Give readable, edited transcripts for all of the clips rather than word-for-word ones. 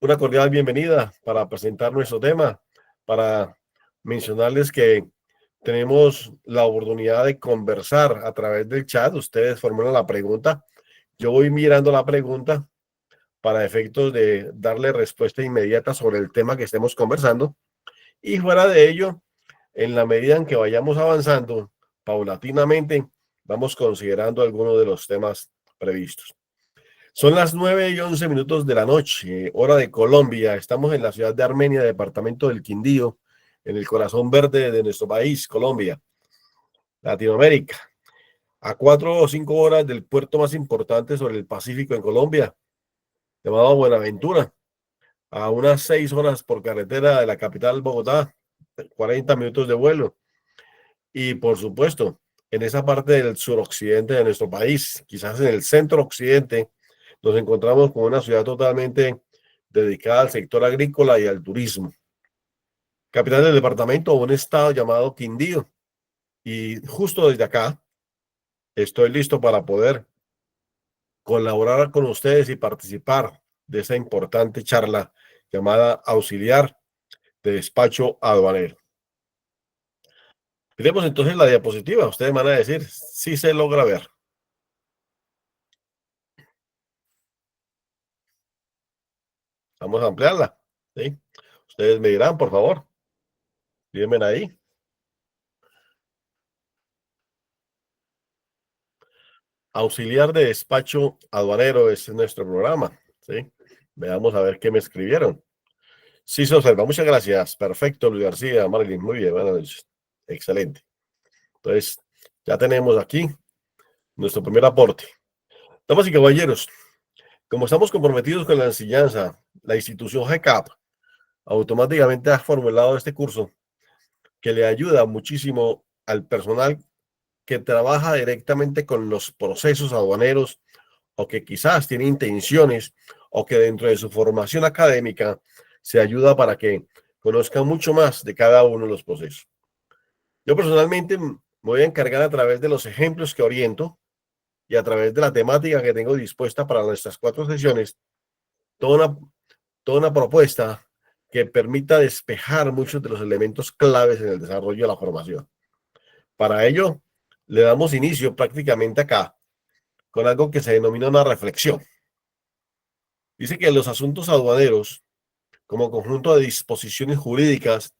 Una cordial bienvenida para presentar nuestro tema, para mencionarles que tenemos la oportunidad de conversar a través del chat. Ustedes formulan la pregunta, yo voy mirando la pregunta para efectos de darle respuesta inmediata sobre el tema que estemos conversando, y fuera de ello, en la medida en que vayamos avanzando paulatinamente, vamos considerando algunos de los temas previstos. Son las 9:11 de la noche, hora de Colombia. Estamos en la ciudad de Armenia, departamento del Quindío, en el corazón verde de nuestro país, Colombia, Latinoamérica. A 4 o 5 horas del puerto más importante sobre el Pacífico en Colombia, llamado Buenaventura. A unas 6 horas por carretera de la capital Bogotá, 40 minutos de vuelo. Y por supuesto, en esa parte del suroccidente de nuestro país, quizás en el centro occidente, nos encontramos con una ciudad totalmente dedicada al sector agrícola y al turismo. Capital del departamento, un estado llamado Quindío. Y justo desde acá estoy listo para poder colaborar con ustedes y participar de esa importante charla llamada Auxiliar de Despacho Aduanero. Tenemos entonces la diapositiva. Ustedes van a decir si se logra ver. Vamos a ampliarla, ¿sí? Ustedes me dirán, por favor, díganme ahí. Auxiliar de despacho aduanero es nuestro programa, ¿sí? Veamos a ver qué me escribieron. Sí, se observa. Muchas gracias. Perfecto, Luis García, Marilyn. Muy bien, buenas noches. Excelente. Entonces, ya tenemos aquí nuestro primer aporte. Damas y caballeros, como estamos comprometidos con la enseñanza, la institución GCAP automáticamente ha formulado este curso que le ayuda muchísimo al personal que trabaja directamente con los procesos aduaneros, o que quizás tiene intenciones, o que dentro de su formación académica se ayuda para que conozcan mucho más de cada uno de los procesos. Yo personalmente me voy a encargar, a través de los ejemplos que oriento y a través de la temática que tengo dispuesta para nuestras 4 sesiones, toda una, toda una propuesta que permita despejar muchos de los elementos claves en el desarrollo de la formación. Para ello, le damos inicio prácticamente acá con algo que se denomina una reflexión. Dice que los asuntos aduaneros, como conjunto de disposiciones jurídicas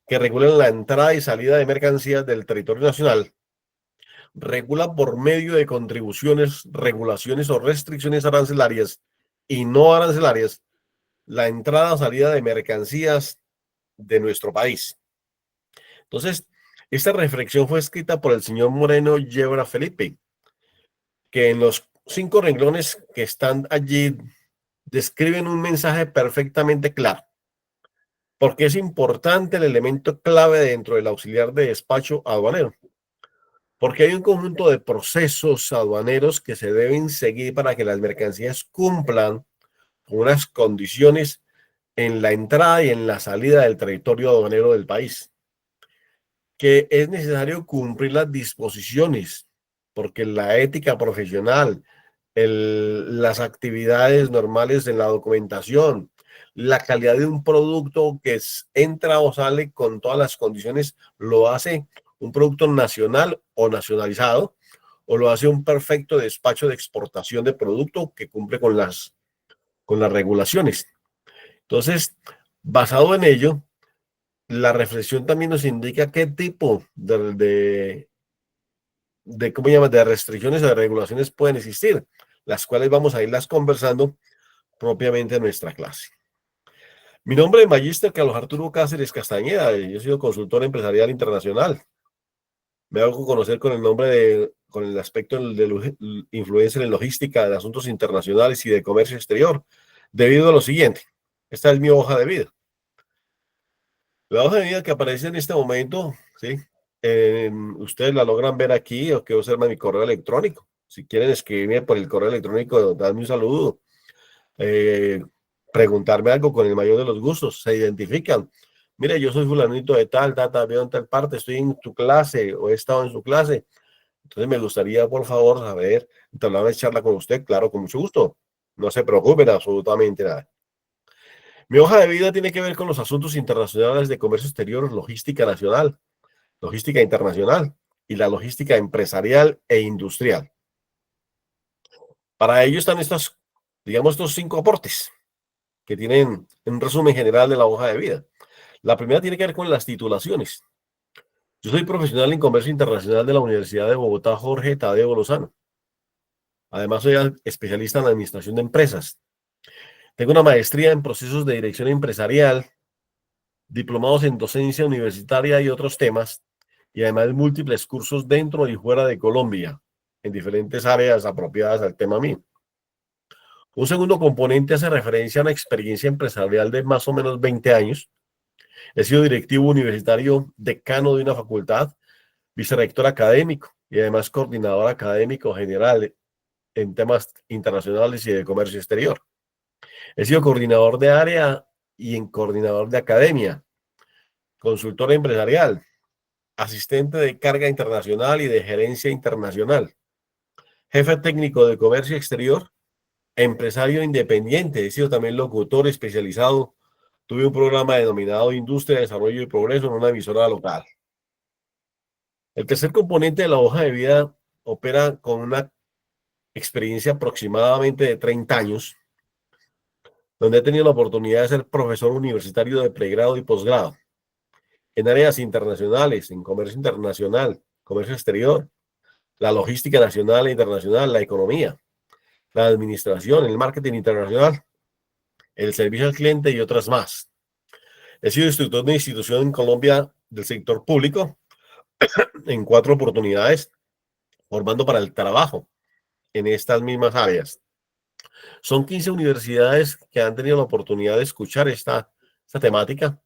que regulan la entrada y salida de mercancías del territorio nacional, regula por medio de contribuciones, regulaciones o restricciones arancelarias y no arancelarias la entrada o salida de mercancías de nuestro país. Entonces, esta reflexión fue escrita por el señor Moreno Yebra Felipe, que en los 5 renglones que están allí describen un mensaje perfectamente claro. Porque es importante el elemento clave dentro del auxiliar de despacho aduanero. Porque hay un conjunto de procesos aduaneros que se deben seguir para que las mercancías cumplan con unas condiciones en la entrada y en la salida del territorio aduanero del país. Que es necesario cumplir las disposiciones, porque la ética profesional, las actividades normales en la documentación, la calidad de un producto que entra o sale con todas las condiciones, lo hace un producto nacional o nacionalizado, o lo hace un perfecto despacho de exportación de producto que cumple con las regulaciones. Entonces, basado en ello, la reflexión también nos indica qué tipo ¿cómo llamas?, de restricciones o de regulaciones pueden existir, las cuales vamos a irlas conversando propiamente en nuestra clase. Mi nombre es Magíster Carlos Arturo Cáceres Castañeda, y yo he sido consultor empresarial internacional. Me hago conocer con el con el aspecto de influencer en logística de asuntos internacionales y de comercio exterior, debido a lo siguiente. Esta es mi hoja de vida. La hoja de vida que aparece en este momento, ¿sí? Ustedes la logran ver aquí, o que observan mi correo electrónico. Si quieren escribirme por el correo electrónico, darme un saludo, eh, preguntarme algo, con el mayor de los gustos. Se identifican. Mire, yo soy fulanito de tal, veo en tal parte, estoy en tu clase o he estado en su clase. Entonces me gustaría, por favor, saber, entablar una charla con usted, claro, con mucho gusto. No se preocupen absolutamente nada. Mi hoja de vida tiene que ver con los asuntos internacionales de comercio exterior, logística nacional, logística internacional y la logística empresarial e industrial. Para ello están estos, digamos, estos 5 aportes que tienen un resumen general de la hoja de vida. La primera tiene que ver con las titulaciones. Yo soy profesional en comercio internacional de la Universidad de Bogotá, Jorge Tadeo Lozano. Además, soy especialista en administración de empresas. Tengo una maestría en procesos de dirección empresarial, diplomados en docencia universitaria y otros temas, y además múltiples cursos dentro y fuera de Colombia, en diferentes áreas apropiadas al tema mío. Un segundo componente hace referencia a una experiencia empresarial de más o menos 20 años. He sido directivo universitario, decano de una facultad, vicerrector académico y además coordinador académico general en temas internacionales y de comercio exterior. He sido coordinador de área y en coordinador de academia, consultor empresarial, asistente de carga internacional y de gerencia internacional, jefe técnico de comercio exterior, empresario independiente. He sido también locutor especializado. Tuve un programa denominado Industria, Desarrollo y Progreso en una emisora local. El tercer componente de la hoja de vida opera con una experiencia aproximadamente de 30 años, donde he tenido la oportunidad de ser profesor universitario de pregrado y posgrado en áreas internacionales, en comercio internacional, comercio exterior, la logística nacional e internacional, la economía, la administración, el marketing internacional, el servicio al cliente y otras más. He sido instructor de institución en Colombia del sector público en 4 oportunidades, formando para el trabajo en estas mismas áreas. Son 15 universidades que han tenido la oportunidad de escuchar esta temática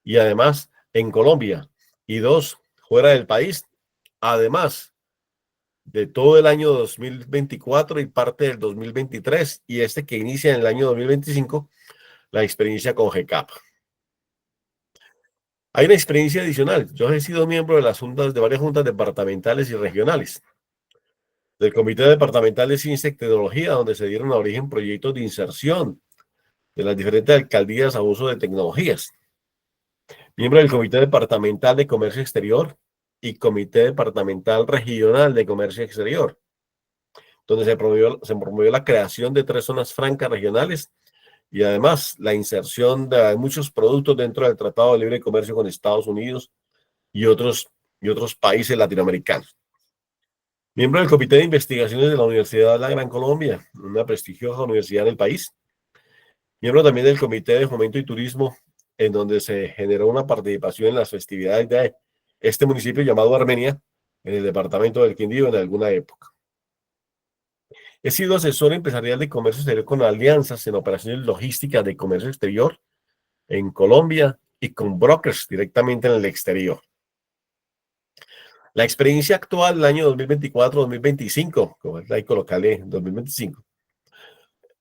y además en Colombia y 2 fuera del país, además de todo el año 2024 y parte del 2023 y este que inicia en el año 2025, la experiencia con GCAP. Hay una experiencia adicional. Yo he sido miembro de las juntas, de varias juntas departamentales y regionales, del Comité Departamental de Ciencia y Tecnología, donde se dieron a origen proyectos de inserción de las diferentes alcaldías a uso de tecnologías. Miembro del Comité Departamental de Comercio Exterior y Comité Departamental Regional de Comercio Exterior, donde se promovió la creación de 3 zonas francas regionales y además la inserción de muchos productos dentro del Tratado de Libre Comercio con Estados Unidos y otros países latinoamericanos. Miembro del Comité de Investigaciones de la Universidad de la Gran Colombia, una prestigiosa universidad del país. Miembro también del Comité de Fomento y Turismo, en donde se generó una participación en las festividades de este municipio llamado Armenia, en el departamento del Quindío en alguna época. He sido asesor empresarial de comercio exterior con alianzas en operaciones logísticas de comercio exterior en Colombia y con brokers directamente en el exterior. La experiencia actual del año 2024-2025, como es la colocarle 2025,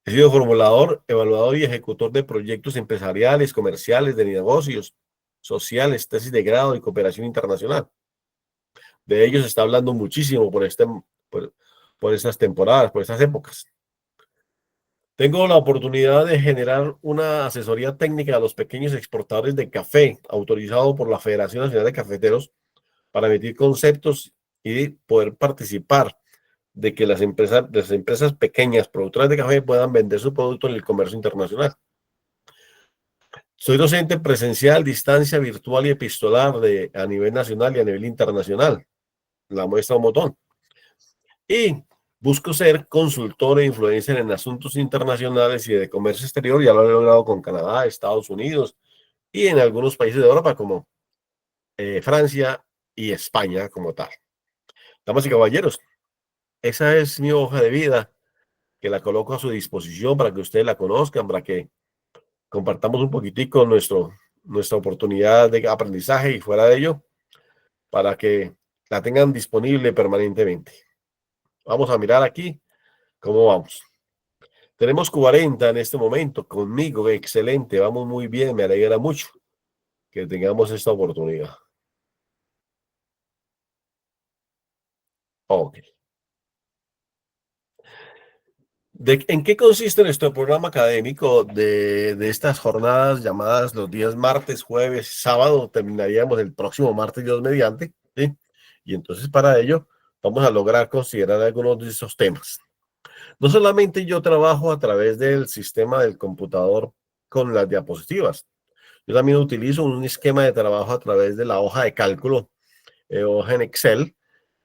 he sido formulador, evaluador y ejecutor de proyectos empresariales, comerciales, de negocios, sociales, tesis de grado y cooperación internacional. De ellos se está hablando muchísimo por estas temporadas, por estas épocas. Tengo la oportunidad de generar una asesoría técnica a los pequeños exportadores de café, autorizado por la Federación Nacional de Cafeteros, para emitir conceptos y poder participar de que las empresas pequeñas productoras de café puedan vender su producto en el comercio internacional. Soy docente presencial, distancia, virtual y epistolar a nivel nacional y a nivel internacional. La muestra un botón. Y busco ser consultor e influencer en asuntos internacionales y de comercio exterior. Ya lo he logrado con Canadá, Estados Unidos y en algunos países de Europa como Francia y España como tal. Damas y caballeros, esa es mi hoja de vida que la coloco a su disposición para que ustedes la conozcan, para que compartamos un poquitico nuestra oportunidad de aprendizaje y fuera de ello, para que la tengan disponible permanentemente. Vamos a mirar aquí cómo vamos. Tenemos 40 en este momento conmigo, excelente, vamos muy bien, me alegra mucho que tengamos esta oportunidad. Ok. ¿En qué consiste nuestro programa académico de estas jornadas llamadas los días martes, jueves, sábado? Terminaríamos el próximo martes, Dios mediante, ¿sí? Y entonces para ello vamos a lograr considerar algunos de esos temas. No solamente yo trabajo a través del sistema del computador con las diapositivas, yo también utilizo un esquema de trabajo a través de la hoja de cálculo, hoja en Excel,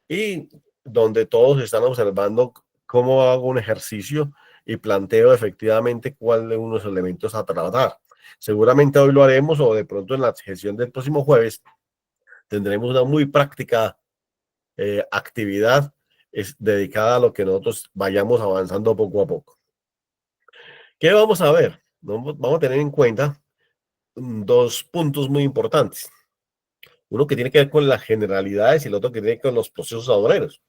y donde todos están observando cómo hago un ejercicio y planteo efectivamente cuáles de unos elementos a tratar. Seguramente hoy lo haremos o de pronto en la sesión del próximo jueves tendremos una muy práctica actividad dedicada a lo que nosotros vayamos avanzando poco a poco. ¿Qué vamos a ver? Vamos a tener en cuenta dos puntos muy importantes. Uno que tiene que ver con las generalidades y el otro que tiene que ver con los procesos aduaneros.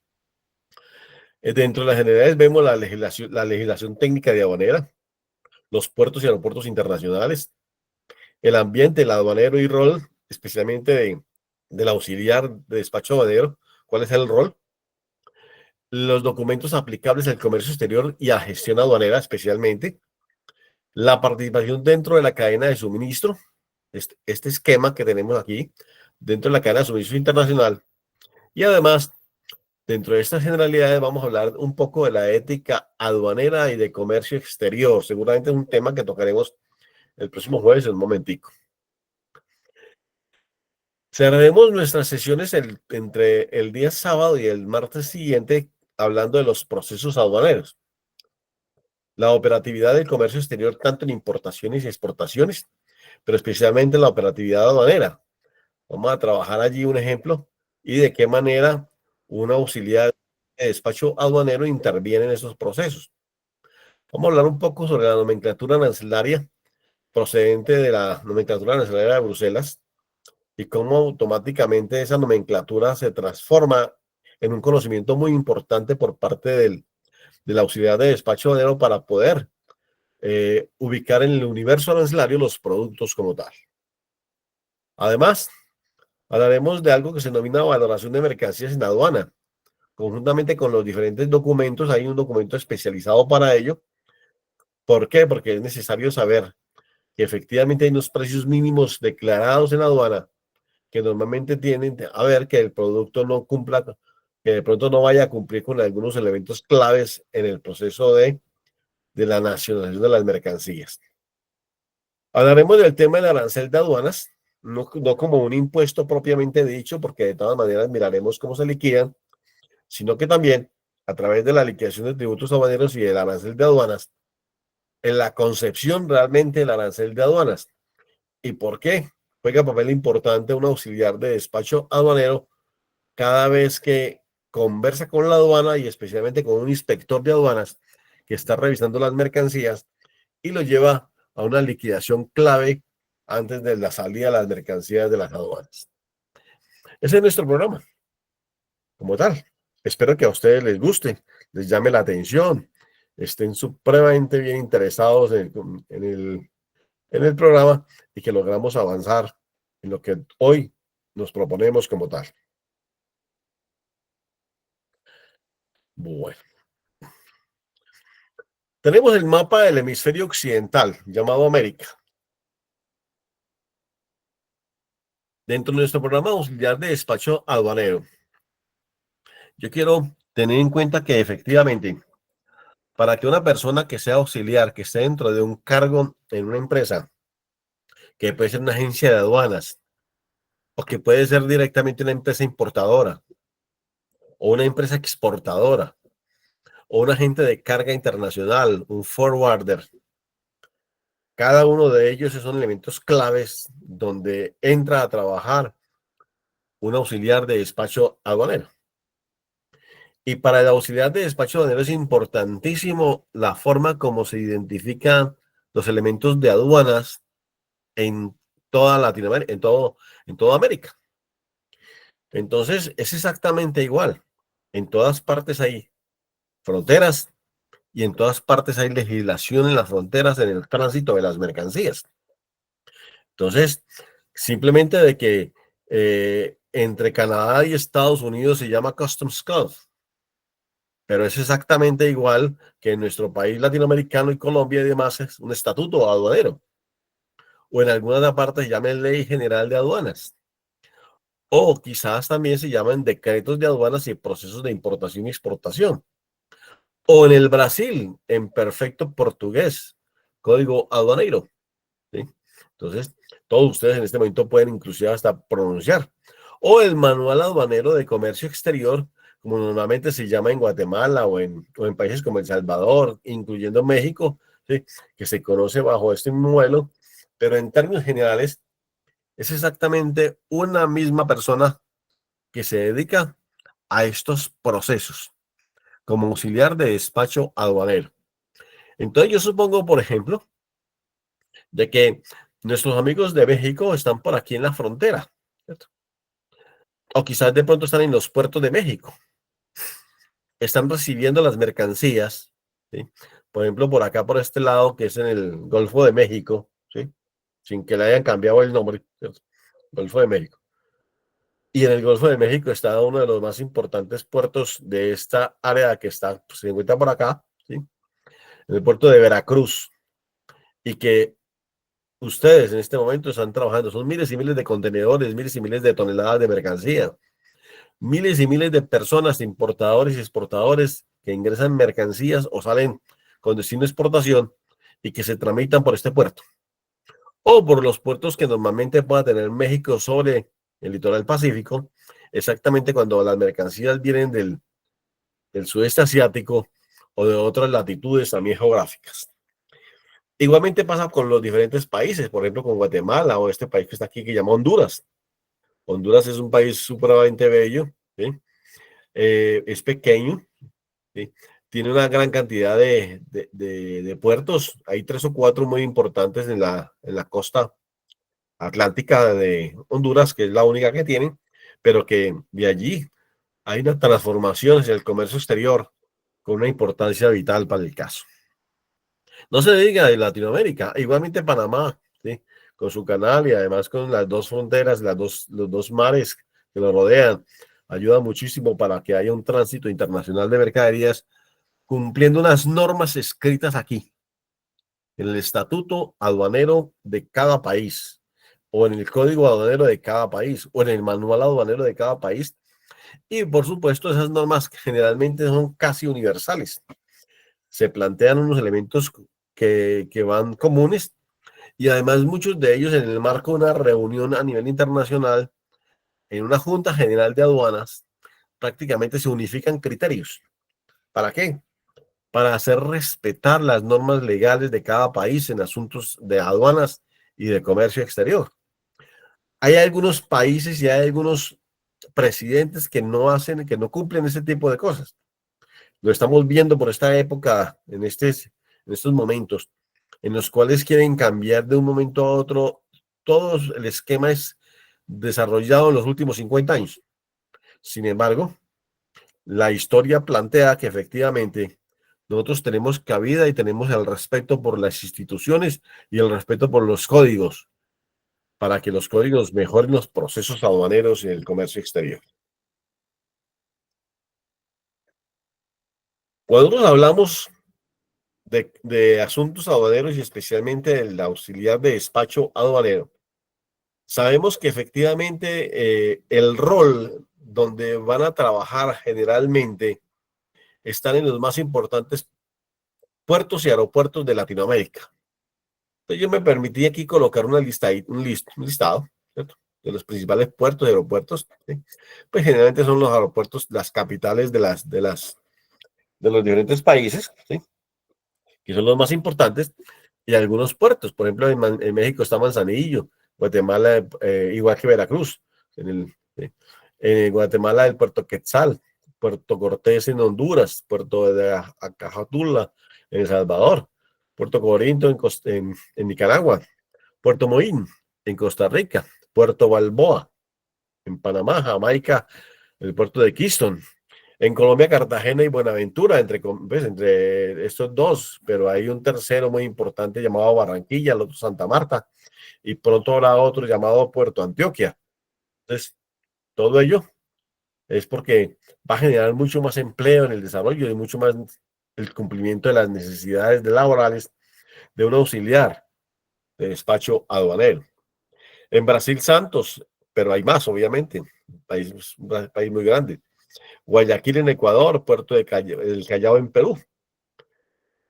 Dentro de las generalidades vemos la legislación técnica de aduanera, los puertos y aeropuertos internacionales, el ambiente, el aduanero y rol, especialmente del auxiliar de despacho aduanero, cuál es el rol, los documentos aplicables al comercio exterior y a gestión aduanera especialmente, la participación dentro de la cadena de suministro, este esquema que tenemos aquí, dentro de la cadena de suministro internacional, y además dentro de estas generalidades vamos a hablar un poco de la ética aduanera y de comercio exterior. Seguramente es un tema que tocaremos el próximo jueves en un momentico. Cerraremos nuestras sesiones entre el día sábado y el martes siguiente hablando de los procesos aduaneros, la operatividad del comercio exterior tanto en importaciones y exportaciones, pero especialmente la operatividad aduanera. Vamos a trabajar allí un ejemplo y de qué manera una auxiliar de despacho aduanero interviene en esos procesos. Vamos a hablar un poco sobre la nomenclatura arancelaria procedente de la nomenclatura arancelaria de Bruselas y cómo automáticamente esa nomenclatura se transforma en un conocimiento muy importante por parte del auxiliar de despacho aduanero para poder ubicar en el universo arancelario los productos como tal. Además, hablaremos de algo que se denomina valoración de mercancías en aduana. Conjuntamente con los diferentes documentos, hay un documento especializado para ello. ¿Por qué? Porque es necesario saber que efectivamente hay unos precios mínimos declarados en aduana que normalmente tienen a ver que el producto no cumpla, que de pronto no vaya a cumplir con algunos elementos claves en el proceso de la nacionalización de las mercancías. Hablaremos del tema del arancel de aduanas, no como un impuesto propiamente dicho, porque de todas maneras miraremos cómo se liquidan, sino que también a través de la liquidación de tributos aduaneros y del arancel de aduanas, en la concepción realmente del arancel de aduanas. ¿Y por qué? Juega papel importante un auxiliar de despacho aduanero cada vez que conversa con la aduana y especialmente con un inspector de aduanas que está revisando las mercancías y lo lleva a una liquidación clave antes de la salida de las mercancías de las aduanas. Ese es nuestro programa como tal. Espero que a ustedes les guste, les llame la atención, estén supremamente bien interesados en el programa y que logramos avanzar en lo que hoy nos proponemos como tal. Bueno, tenemos el mapa del hemisferio occidental, llamado América. Dentro de nuestro programa auxiliar de despacho aduanero, yo quiero tener en cuenta que efectivamente, para que una persona que sea auxiliar, que esté dentro de un cargo en una empresa, que puede ser una agencia de aduanas, o que puede ser directamente una empresa importadora, o una empresa exportadora, o un agente de carga internacional, un forwarder, cada uno de ellos son elementos claves donde entra a trabajar un auxiliar de despacho aduanero. Y para el auxiliar de despacho aduanero es importantísimo la forma como se identifican los elementos de aduanas en toda Latinoamérica, en toda América. Entonces, es exactamente igual. En todas partes hay fronteras y en todas partes hay legislación en las fronteras, en el tránsito de las mercancías. Entonces, simplemente de que entre Canadá y Estados Unidos se llama Customs Code, pero es exactamente igual que en nuestro país latinoamericano y Colombia y demás es un estatuto aduanero, o en algunas partes se llama Ley General de Aduanas, o quizás también se llaman decretos de aduanas y procesos de importación y exportación, o en el Brasil, en perfecto portugués, código aduanero. ¿Sí? Entonces, todos ustedes en este momento pueden inclusive hasta pronunciar. O el manual aduanero de comercio exterior, como normalmente se llama en Guatemala o en países como El Salvador, incluyendo México, ¿sí? Que se conoce bajo este modelo, pero en términos generales es exactamente una misma persona que se dedica a estos procesos como auxiliar de despacho aduanero. Entonces yo supongo, por ejemplo, de que nuestros amigos de México están por aquí en la frontera, ¿cierto? O quizás de pronto están en los puertos de México, están recibiendo las mercancías, ¿sí? Por ejemplo, por acá, por este lado, que es en el Golfo de México, ¿sí? Sin que le hayan cambiado el nombre, ¿cierto? Golfo de México. Y en el Golfo de México está uno de los más importantes puertos de esta área que está, pues, se encuentra por acá, ¿sí? En el puerto de Veracruz, y que ustedes en este momento están trabajando. Son miles y miles de contenedores, miles y miles de toneladas de mercancía, miles y miles de personas, importadores y exportadores que ingresan mercancías o salen con destino de exportación y que se tramitan por este puerto o por los puertos que normalmente pueda tener México sobre el litoral pacífico, exactamente cuando las mercancías vienen del sudeste asiático o de otras latitudes también geográficas. Igualmente pasa con los diferentes países, por ejemplo, con Guatemala o este país que está aquí que llama Honduras. Honduras es un país supremamente bello, ¿sí? Es pequeño, ¿sí? Tiene una gran cantidad de puertos. Hay tres o cuatro muy importantes en la costa atlántica de Honduras, que es la única que tienen, pero que de allí hay una transformación en el comercio exterior con una importancia vital para el caso. No se diga de Latinoamérica, igualmente Panamá, ¿sí? Con su canal y además con las dos fronteras, los dos mares que lo rodean, ayuda muchísimo para que haya un tránsito internacional de mercaderías cumpliendo unas normas escritas aquí, en el estatuto aduanero de cada país, o en el código aduanero de cada país, o en el manual aduanero de cada país. Y por supuesto, esas normas generalmente son casi universales. Se plantean unos elementos que van comunes y además muchos de ellos en el marco de una reunión a nivel internacional, en una Junta General de Aduanas, prácticamente se unifican criterios. ¿Para qué? Para hacer respetar las normas legales de cada país en asuntos de aduanas y de comercio exterior. Hay algunos países y hay algunos presidentes que no hacen, que no cumplen ese tipo de cosas. Lo estamos viendo por esta época, en estos momentos, en los cuales quieren cambiar de un momento a otro. Todo el esquema es desarrollado en los últimos 50 años. Sin embargo, la historia plantea que efectivamente nosotros tenemos cabida y tenemos el respeto por las instituciones y el respeto por los códigos, para que los códigos mejoren los procesos aduaneros y el comercio exterior. Cuando nosotros hablamos de asuntos aduaneros y especialmente del auxiliar de despacho aduanero, sabemos que efectivamente el rol donde van a trabajar generalmente están en los más importantes puertos y aeropuertos de Latinoamérica. Entonces yo me permití aquí colocar una lista, un listado, ¿cierto? De los principales puertos y aeropuertos, ¿sí? Pues generalmente son los aeropuertos, las capitales de los diferentes países, ¿sí? Que son los más importantes, y algunos puertos. Por ejemplo, en México está Manzanillo, Guatemala, igual que Veracruz. ¿Sí? En Guatemala, el puerto Quetzal, Puerto Cortés en Honduras, Puerto de Acajutla en El Salvador, Puerto Corinto en Nicaragua, Puerto Moín en Costa Rica, Puerto Balboa en Panamá, Jamaica, el puerto de Keystone. En Colombia, Cartagena y Buenaventura, pues, entre estos dos, pero hay un tercero muy importante llamado Barranquilla, el otro Santa Marta, y pronto habrá otro llamado Puerto Antioquia. Entonces, todo ello es porque va a generar mucho más empleo en el desarrollo y mucho más el cumplimiento de las necesidades laborales de un auxiliar de despacho aduanero. En Brasil, Santos, pero hay más, obviamente, un país muy grande. Guayaquil en Ecuador, Puerto de el Callao en Perú,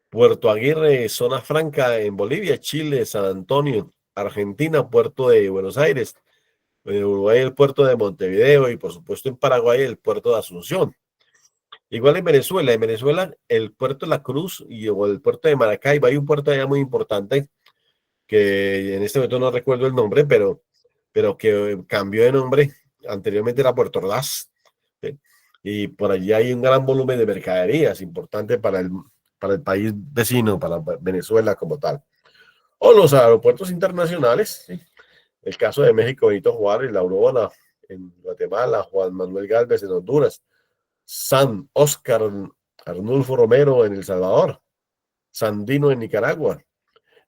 Puerto Aguirre, Zona Franca en Bolivia, Chile, San Antonio, Argentina, Puerto de Buenos Aires, en Uruguay el puerto de Montevideo y por supuesto en Paraguay el puerto de Asunción. Igual en Venezuela el puerto de La Cruz o el puerto de Maracaibo, hay un puerto allá muy importante que en este momento no recuerdo el nombre, pero que cambió de nombre, anteriormente era Puerto Ordaz, ¿sí? Y por allí hay un gran volumen de mercaderías importante para el país vecino, para Venezuela como tal. O los aeropuertos internacionales, ¿sí? El caso de México, Benito Juárez, La Aurora, en Guatemala, Juan Manuel Gálvez en Honduras, San Oscar Arnulfo Romero en El Salvador, Sandino en Nicaragua,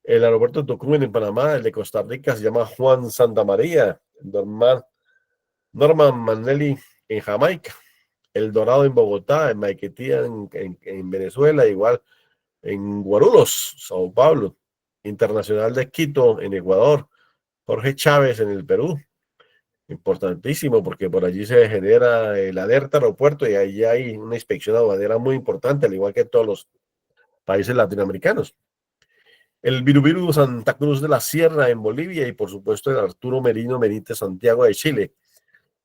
el aeropuerto de Tocumen en Panamá, el de Costa Rica se llama Juan Santa María, Norman Manelli en Jamaica, El Dorado en Bogotá, en Maiquetía en Venezuela, igual en Guarulhos, Sao Paulo, Internacional de Quito en Ecuador, Jorge Chávez en el Perú, importantísimo porque por allí se genera el alerta aeropuerto y allí hay una inspección aduanera muy importante, al igual que en todos los países latinoamericanos. El Virubiru Santa Cruz de la Sierra en Bolivia y por supuesto el Arturo Merino Merite Santiago de Chile.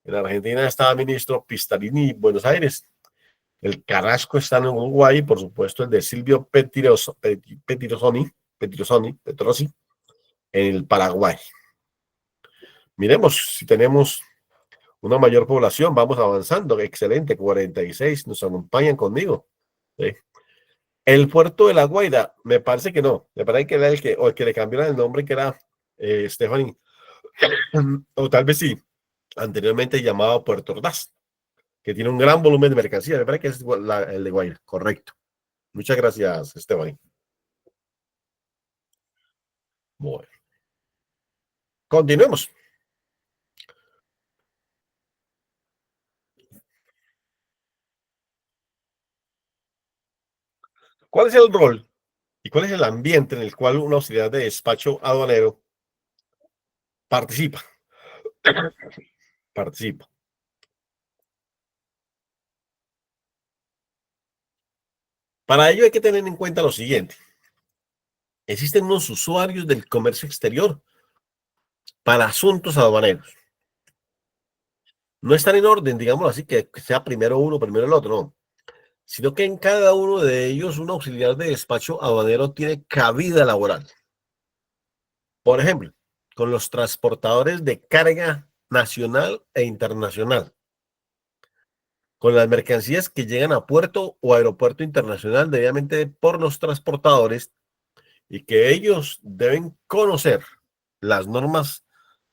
En Argentina está ministro Pistarini Buenos Aires. El Carrasco está en Uruguay y por supuesto el de Silvio Petrosi en el Paraguay. Miremos si tenemos una mayor población, vamos avanzando, excelente, 46, nos acompañan conmigo. ¿Sí? El puerto de La Guaira, me parece que no, me parece que era el que le cambiaron el nombre, que era Stephanie, o tal vez sí, anteriormente llamado Puerto Ordaz, que tiene un gran volumen de mercancía, me parece que es el de Guaira, correcto. Muchas gracias, Esteban. Bueno, continuemos. ¿Cuál es el rol y cuál es el ambiente en el cual una auxiliar de despacho aduanero participa? Participa. Para ello hay que tener en cuenta lo siguiente. Existen unos usuarios del comercio exterior para asuntos aduaneros. No están en orden, digamos así, que sea primero uno, primero el otro, no. Sino que en cada uno de ellos un auxiliar de despacho aduanero tiene cabida laboral. Por ejemplo, con los transportadores de carga nacional e internacional, con las mercancías que llegan a puerto o aeropuerto internacional debidamente por los transportadores y que ellos deben conocer las normas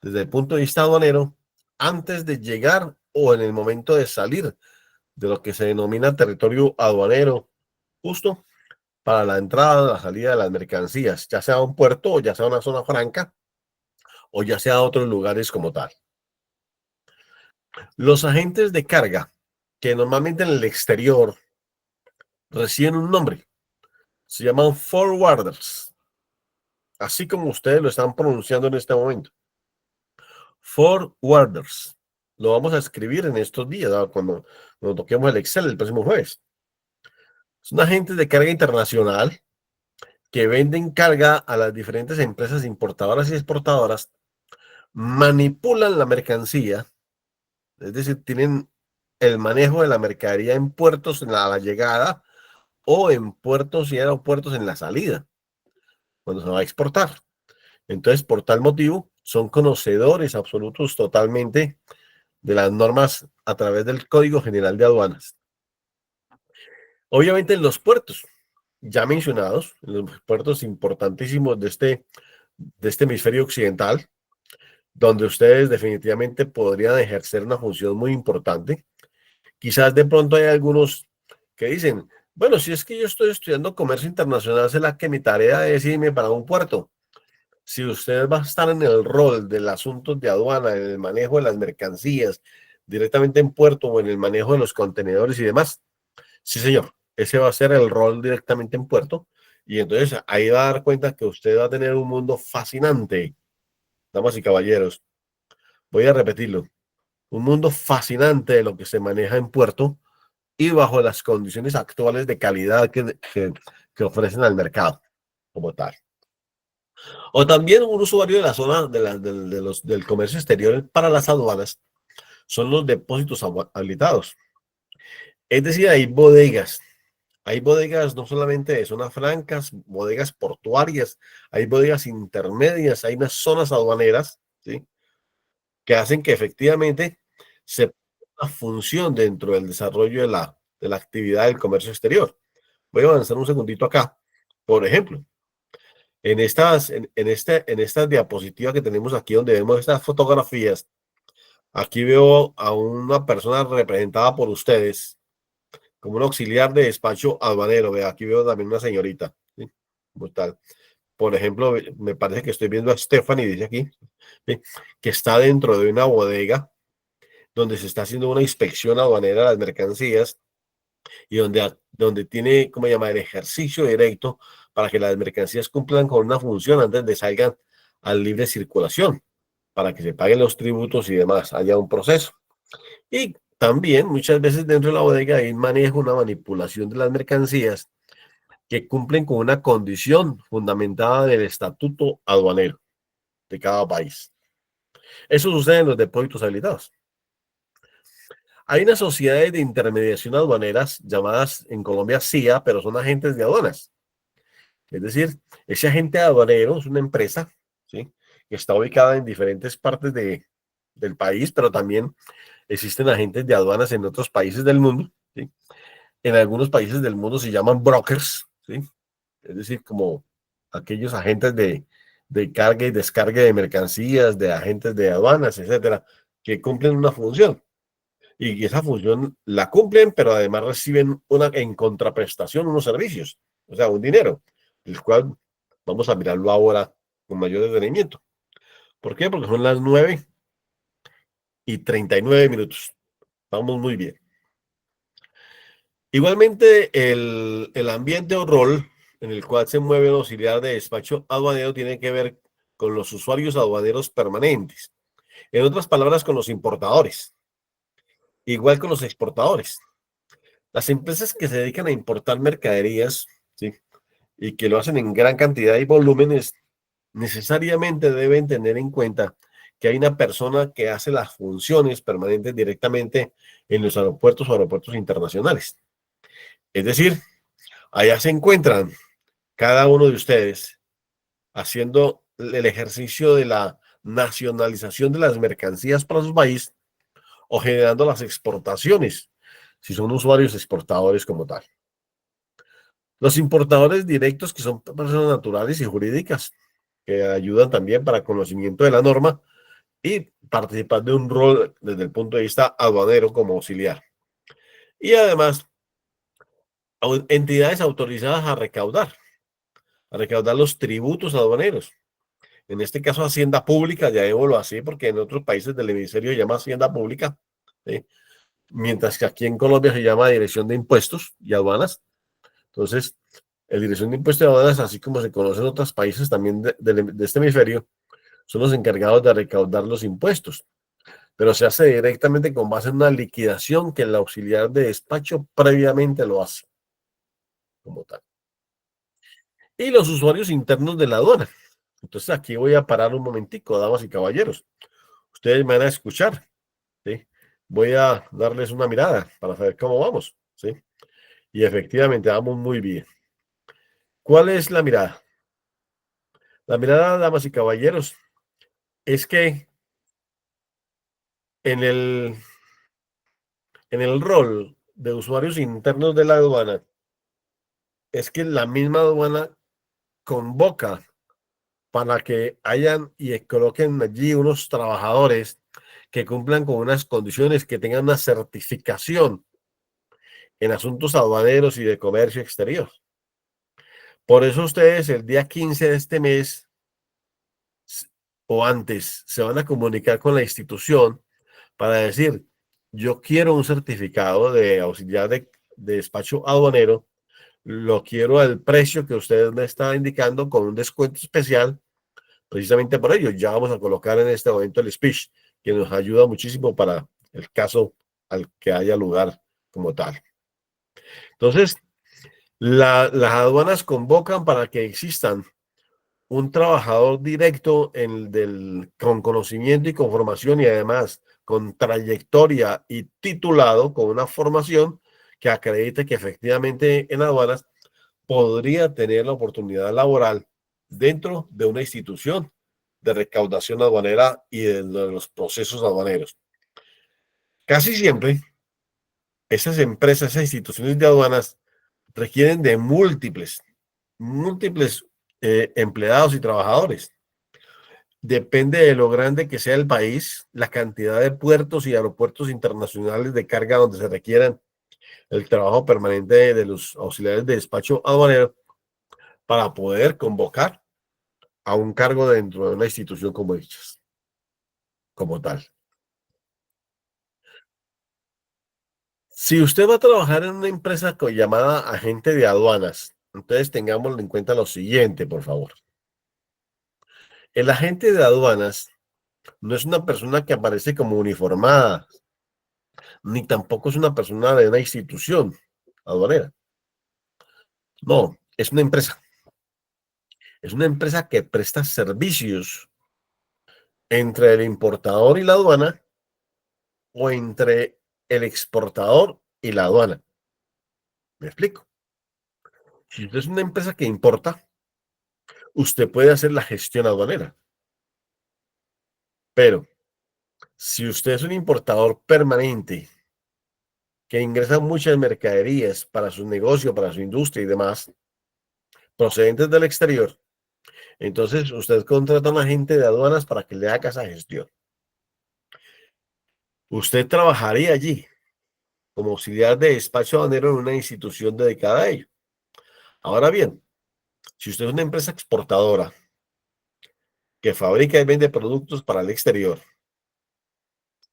desde el punto de vista aduanero antes de llegar o en el momento de salir de lo que se denomina territorio aduanero, justo para la entrada, la salida de las mercancías, ya sea un puerto o ya sea una zona franca o ya sea otros lugares como tal. Los agentes de carga, que normalmente en el exterior reciben un nombre, se llaman forwarders, así como ustedes lo están pronunciando en este momento. Forwarders. Lo vamos a escribir en estos días, ¿no? Cuando toquemos el Excel el próximo jueves. Son agentes de carga internacional que venden carga a las diferentes empresas importadoras y exportadoras, manipulan la mercancía, es decir, tienen el manejo de la mercadería en puertos en la llegada o en puertos y aeropuertos en la salida, cuando se va a exportar. Entonces, por tal motivo, son conocedores absolutos totalmente de las normas a través del Código General de Aduanas. Obviamente en los puertos, ya mencionados, en los puertos importantísimos de este hemisferio occidental, donde ustedes definitivamente podrían ejercer una función muy importante. Quizás de pronto hay algunos que dicen, bueno, si es que yo estoy estudiando comercio internacional, será que mi tarea es irme para un puerto. Si usted va a estar en el rol del asunto de aduana, en el manejo de las mercancías, directamente en puerto o en el manejo de los contenedores y demás. Sí, señor, ese va a ser el rol directamente en puerto. Y entonces ahí va a dar cuenta que usted va a tener un mundo fascinante, damas y caballeros. Voy a repetirlo. Un mundo fascinante de lo que se maneja en puerto y bajo las condiciones actuales de calidad que ofrecen al mercado como tal. O también un usuario de la zona del comercio exterior para las aduanas son los depósitos habilitados. Es decir, hay bodegas no solamente de zonas francas, bodegas portuarias, hay bodegas intermedias, hay unas zonas aduaneras, ¿sí? Que hacen que efectivamente se una función dentro del desarrollo de la actividad del comercio exterior. Voy a avanzar un segundito acá. Por ejemplo, en estas diapositivas que tenemos aquí, donde vemos estas fotografías, aquí veo a una persona representada por ustedes como un auxiliar de despacho aduanero. Vea, aquí veo también una señorita, ¿sí? Como tal. Por ejemplo, me parece que estoy viendo a Stephanie, dice aquí, ¿sí? Que está dentro de una bodega donde se está haciendo una inspección aduanera de las mercancías y donde tiene, como llama, el ejercicio directo para que las mercancías cumplan con una función antes de salgan a libre circulación, para que se paguen los tributos y demás, haya un proceso. Y también muchas veces dentro de la bodega hay un manejo, una manipulación de las mercancías que cumplen con una condición fundamentada en el estatuto aduanero de cada país. Eso sucede en los depósitos habilitados. Hay unas sociedades de intermediación aduaneras llamadas en Colombia CIA, pero son agentes de aduanas. Es decir, ese agente aduanero es una empresa, ¿sí? Que está ubicada en diferentes partes del país, pero también existen agentes de aduanas en otros países del mundo, ¿sí? En algunos países del mundo se llaman brokers, ¿sí? Es decir, como aquellos agentes de carga y descarga de mercancías, de agentes de aduanas, etcétera, que cumplen una función. Y esa función la cumplen, pero además reciben en contraprestación unos servicios, o sea, un dinero, el cual vamos a mirarlo ahora con mayor detenimiento. ¿Por qué? Porque son las 9:39. Vamos muy bien. Igualmente, el ambiente o rol en el cual se mueve el auxiliar de despacho aduanero tiene que ver con los usuarios aduaneros permanentes. En otras palabras, con los importadores. Igual con los exportadores. Las empresas que se dedican a importar mercaderías, ¿sí? Y que lo hacen en gran cantidad y volúmenes, necesariamente deben tener en cuenta que hay una persona que hace las funciones permanentes directamente en los aeropuertos o aeropuertos internacionales. Es decir, allá se encuentran cada uno de ustedes haciendo el ejercicio de la nacionalización de las mercancías para su país o generando las exportaciones, si son usuarios exportadores como tal. Los importadores directos, que son personas naturales y jurídicas, que ayudan también para conocimiento de la norma y participar de un rol desde el punto de vista aduanero como auxiliar. Y además, entidades autorizadas a recaudar los tributos aduaneros. En este caso, Hacienda Pública, ya lo así, porque en otros países del hemisferio se llama Hacienda Pública, ¿sí? Mientras que aquí en Colombia se llama Dirección de Impuestos y Aduanas. Entonces, la Dirección de Impuestos y Aduanas, así como se conoce en otros países también de este hemisferio, son los encargados de recaudar los impuestos, pero se hace directamente con base en una liquidación que el auxiliar de despacho previamente lo hace como tal. Y los usuarios internos de la aduana. Entonces aquí voy a parar un momentico, damas y caballeros. Ustedes me van a escuchar, ¿sí? Voy a darles una mirada para saber cómo vamos, ¿sí? Y efectivamente vamos muy bien. ¿Cuál es la mirada? La mirada, damas y caballeros, es que en el, en el rol de usuarios internos de la aduana, es que la misma aduana convoca para que hayan y coloquen allí unos trabajadores que cumplan con unas condiciones, que tengan una certificación en asuntos aduaneros y de comercio exterior. Por eso ustedes el día 15 de este mes o antes se van a comunicar con la institución para decir, yo quiero un certificado de auxiliar de despacho aduanero, lo quiero al precio que usted me está indicando con un descuento especial, precisamente por ello. Ya vamos a colocar en este momento el speech, que nos ayuda muchísimo para el caso al que haya lugar como tal. Entonces, las aduanas convocan para que existan un trabajador directo con conocimiento y con formación y además con trayectoria y titulado con una formación que acredite que efectivamente en aduanas podría tener la oportunidad laboral dentro de una institución de recaudación aduanera y de los procesos aduaneros. Casi siempre esas empresas, esas instituciones de aduanas requieren de múltiples empleados y trabajadores. Depende de lo grande que sea el país, la cantidad de puertos y aeropuertos internacionales de carga donde se requieran el trabajo permanente de los auxiliares de despacho aduanero para poder convocar a un cargo dentro de una institución como dichas, como tal. Si usted va a trabajar en una empresa llamada agente de aduanas, entonces tengámoslo en cuenta lo siguiente, por favor. El agente de aduanas no es una persona que aparece como uniformada, ni tampoco es una persona de una institución aduanera. No, es una empresa. Es una empresa que presta servicios entre el importador y la aduana o entre el exportador y la aduana. ¿Me explico? Si usted es una empresa que importa, usted puede hacer la gestión aduanera. Pero si usted es un importador permanente que ingresa muchas mercaderías para su negocio, para su industria y demás, procedentes del exterior, entonces usted contrata a un agente de aduanas para que le haga esa gestión. Usted trabajaría allí como auxiliar de despacho aduanero en una institución dedicada a ello. Ahora bien, si usted es una empresa exportadora que fabrica y vende productos para el exterior,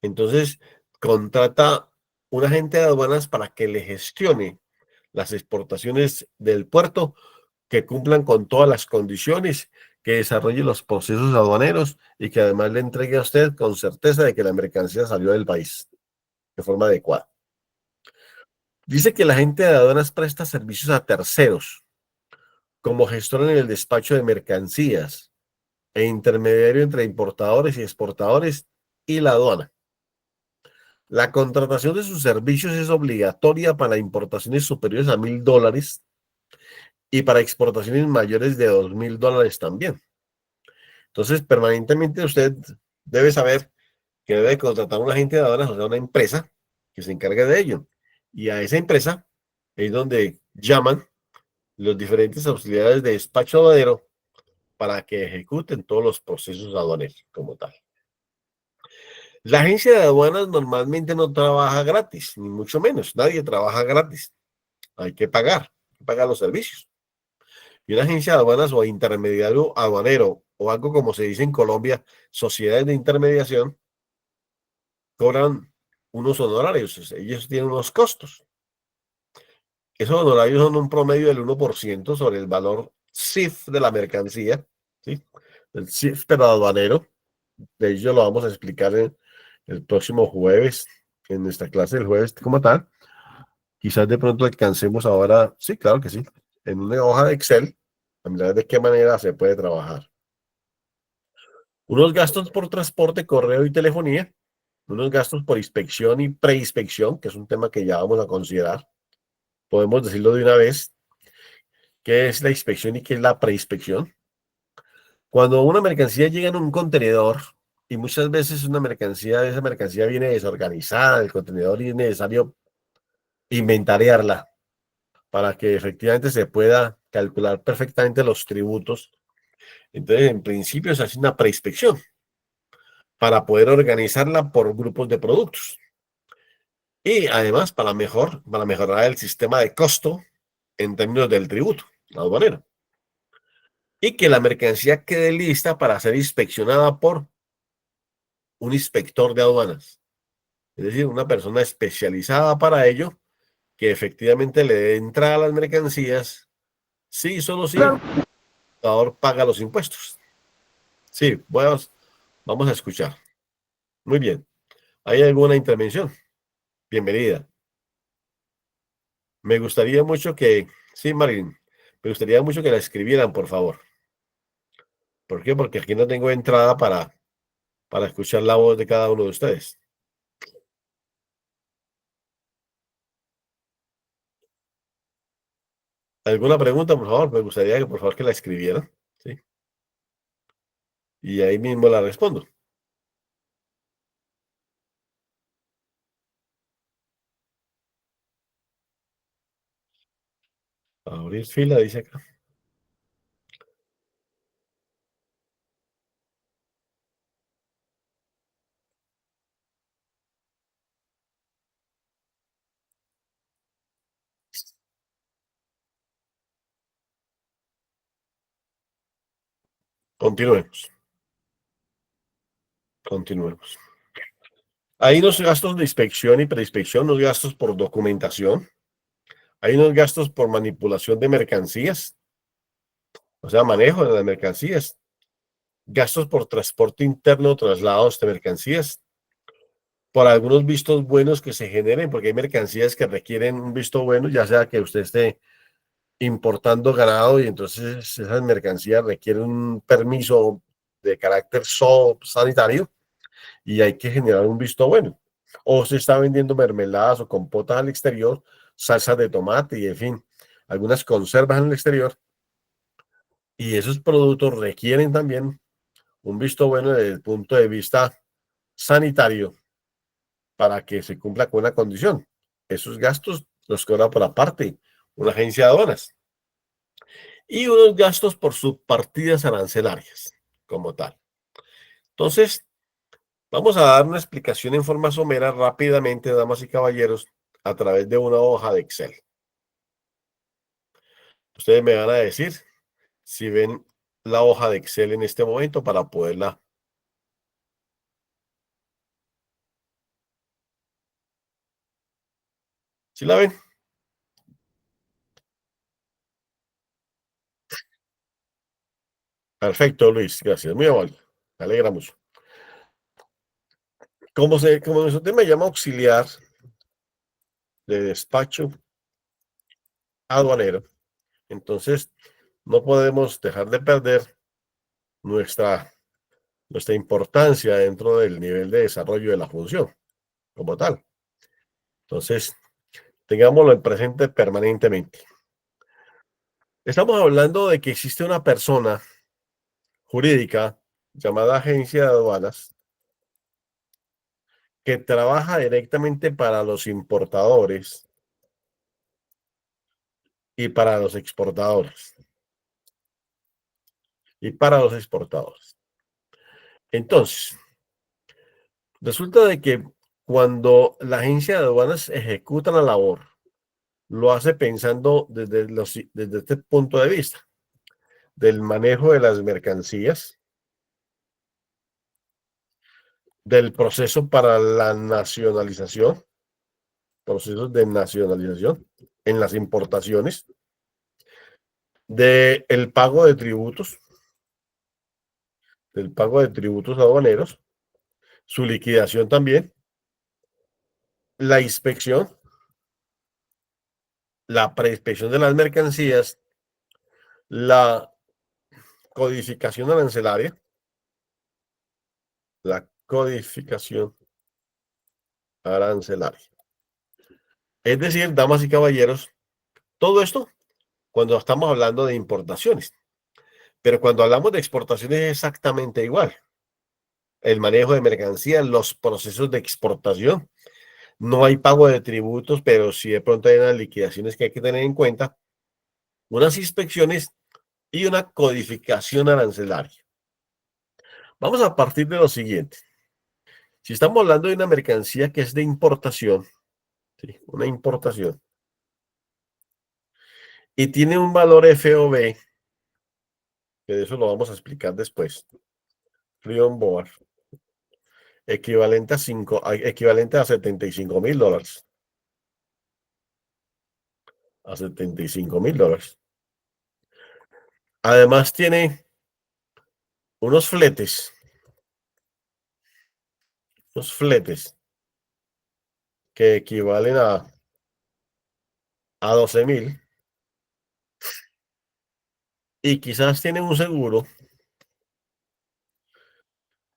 entonces contrata un agente de aduanas para que le gestione las exportaciones del puerto, que cumplan con todas las condiciones, que desarrolle los procesos aduaneros y que además le entregue a usted con certeza de que la mercancía salió del país de forma adecuada. Dice que la gente de aduanas presta servicios a terceros como gestor en el despacho de mercancías e intermediario entre importadores y exportadores y la aduana. La contratación de sus servicios es obligatoria para importaciones superiores a $1,000 y para exportaciones mayores de $2,000 también. Entonces, permanentemente usted debe saber que debe contratar a un agente de aduanas, o sea, una empresa que se encargue de ello. Y a esa empresa es donde llaman los diferentes auxiliares de despacho aduanero para que ejecuten todos los procesos aduaneros como tal. La agencia de aduanas normalmente no trabaja gratis, ni mucho menos. Nadie trabaja gratis. Hay que pagar los servicios. Y una agencia de aduanas o intermediario aduanero o algo como se dice en Colombia, sociedades de intermediación, cobran unos honorarios. O sea, ellos tienen unos costos. Esos honorarios son un promedio del 1% sobre el valor CIF de la mercancía, ¿sí? El CIF, pero aduanero. De ello lo vamos a explicar el próximo jueves, en nuestra clase del jueves como tal. Quizás de pronto alcancemos ahora, sí, claro que sí, en una hoja de Excel, a mirar de qué manera se puede trabajar. Unos gastos por transporte, correo y telefonía, unos gastos por inspección y preinspección, que es un tema que ya vamos a considerar. Podemos decirlo de una vez, qué es la inspección y qué es la preinspección. Cuando una mercancía llega en un contenedor, y muchas veces esa mercancía viene desorganizada, el contenedor y es necesario inventariarla para que efectivamente se pueda calcular perfectamente los tributos. Entonces, en principio se hace una preinspección para poder organizarla por grupos de productos y además para mejorar el sistema de costo en términos del tributo aduanero y que la mercancía quede lista para ser inspeccionada por un inspector de aduanas. Es decir, una persona especializada para ello, que efectivamente le dé entrada a las mercancías, sí, solo sí, el comprador paga los impuestos. Sí, vamos a escuchar. Muy bien. ¿Hay alguna intervención? Bienvenida. Me gustaría mucho que, sí, Marilyn, me gustaría mucho que la escribieran, por favor. ¿Por qué? Porque aquí no tengo entrada para escuchar la voz de cada uno de ustedes. ¿Alguna pregunta, por favor? Me gustaría que, por favor, que la escribieran, ¿sí? Y ahí mismo la respondo. Abrir fila, dice acá. Continuemos, continuemos. Hay unos gastos de inspección y preinspección, unos gastos por documentación, hay unos gastos por manipulación de mercancías, o sea, manejo de las mercancías, gastos por transporte interno, traslados de mercancías, por algunos vistos buenos que se generen, porque hay mercancías que requieren un visto bueno, ya sea que usted esté importando ganado y entonces esas mercancías requieren un permiso de carácter sanitario y hay que generar un visto bueno. O se está vendiendo mermeladas o compotas al exterior, salsas de tomate y en fin, algunas conservas en el exterior y esos productos requieren también un visto bueno desde el punto de vista sanitario para que se cumpla con una condición. Esos gastos los cobra por aparte una agencia de aduanas y unos gastos por subpartidas arancelarias como tal. Entonces, vamos a dar una explicación en forma somera rápidamente, damas y caballeros, a través de una hoja de Excel. Ustedes me van a decir si ven la hoja de Excel en este momento para poderla. ¿Sí la ven? Perfecto, Luis. Gracias. Muy amable. Me alegra mucho. Como nuestro tema llama auxiliar de despacho aduanero, entonces no podemos dejar de perder nuestra, nuestra importancia dentro del nivel de desarrollo de la función como tal. Entonces, tengámoslo en presente permanentemente. Estamos hablando de que existe una persona jurídica llamada agencia de aduanas que trabaja directamente para los importadores y para los exportadores. Y para los exportadores. Entonces, resulta de que cuando la agencia de aduanas ejecuta la labor, lo hace pensando desde este punto de vista, del manejo de las mercancías, del proceso para la nacionalización, procesos de nacionalización en las importaciones, del pago de tributos, del pago de tributos aduaneros, su liquidación también, la inspección, la preinspección de las mercancías, la codificación arancelaria, la codificación arancelaria. Es decir, damas y caballeros, todo esto cuando estamos hablando de importaciones, pero cuando hablamos de exportaciones es exactamente igual. El manejo de mercancías, los procesos de exportación, no hay pago de tributos, pero sí de pronto hay unas liquidaciones que hay que tener en cuenta, unas inspecciones y una codificación arancelaria. Vamos a partir de lo siguiente. Si estamos hablando de una mercancía que es de importación, ¿sí? Una importación, y tiene un valor FOB, que de eso lo vamos a explicar después, Frion Board. equivalente a $75.000. A $75.000. Además tiene unos fletes, unos fletes que equivalen a 12.000, y quizás tiene un seguro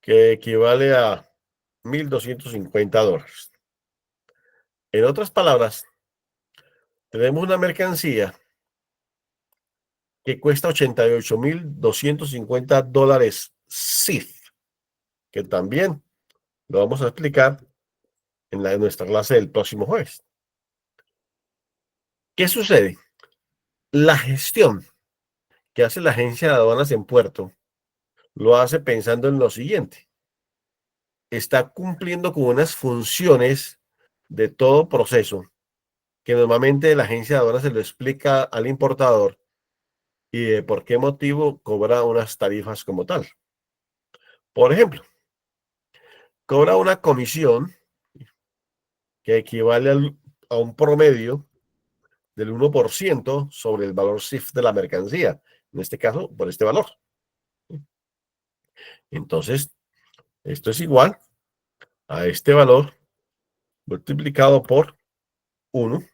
que equivale a $1.250. En otras palabras, tenemos una mercancía que cuesta $88.250 CIF, que también lo vamos a explicar en nuestra clase del próximo jueves. ¿Qué sucede? La gestión que hace la agencia de aduanas en puerto lo hace pensando en lo siguiente: está cumpliendo con unas funciones de todo proceso que normalmente la agencia de aduanas se lo explica al importador y de por qué motivo cobra unas tarifas como tal. Por ejemplo, cobra una comisión que equivale a un promedio del 1% sobre el valor CIF de la mercancía, en este caso por este valor. Entonces, esto es igual a este valor multiplicado por 1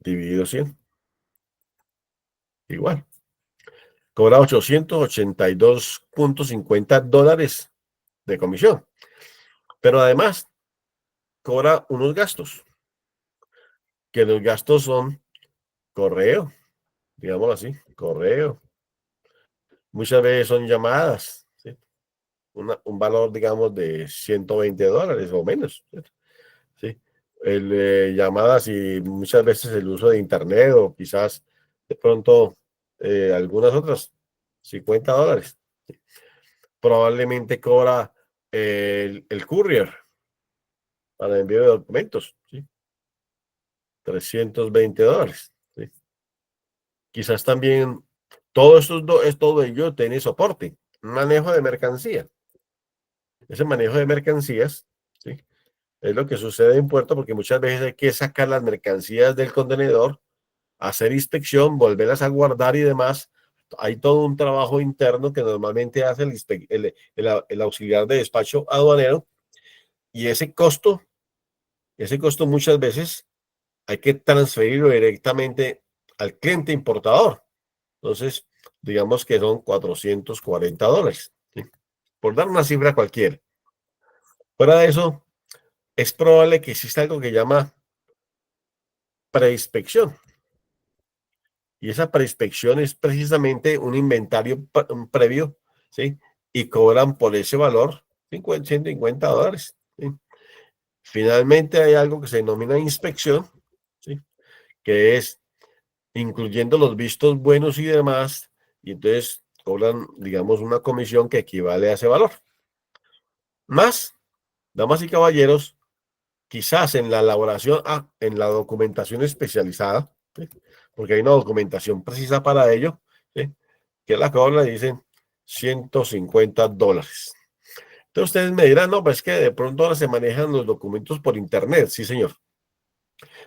dividido 100, igual. Cobra $882.50 de comisión, pero además cobra unos gastos, que los gastos son correo, digámoslo así, correo. Muchas veces son llamadas, ¿sí? Un valor, digamos, de $120 o menos, ¿sí? Llamadas y muchas veces el uso de internet o quizás de pronto algunas otras, $50. Probablemente cobra el courier para el envío de documentos, ¿sí? $320, ¿sí? Quizás también todo ello tiene soporte, un manejo de mercancía. Ese manejo de mercancías, ¿sí?, es lo que sucede en puerto, porque muchas veces hay que sacar las mercancías del contenedor, hacer inspección, volverlas a guardar y demás. Hay todo un trabajo interno que normalmente hace el auxiliar de despacho aduanero, y ese costo muchas veces hay que transferirlo directamente al cliente importador. Entonces, digamos que son $440, ¿sí?, por dar una cifra cualquiera. Fuera de eso, es probable que exista algo que llama preinspección. Y esa preinspección es precisamente un inventario previo, ¿sí? Y cobran por ese valor $150, ¿sí? Finalmente hay algo que se denomina inspección, ¿sí?, que es incluyendo los vistos buenos y demás, y entonces cobran, digamos, una comisión que equivale a ese valor. Más, damas y caballeros, quizás en la elaboración, en la documentación especializada, ¿sí?, porque hay una documentación precisa para ello, ¿sí?, que la cobran y dicen $150. Entonces ustedes me dirán, no, pues es que de pronto ahora se manejan los documentos por internet. Sí, señor,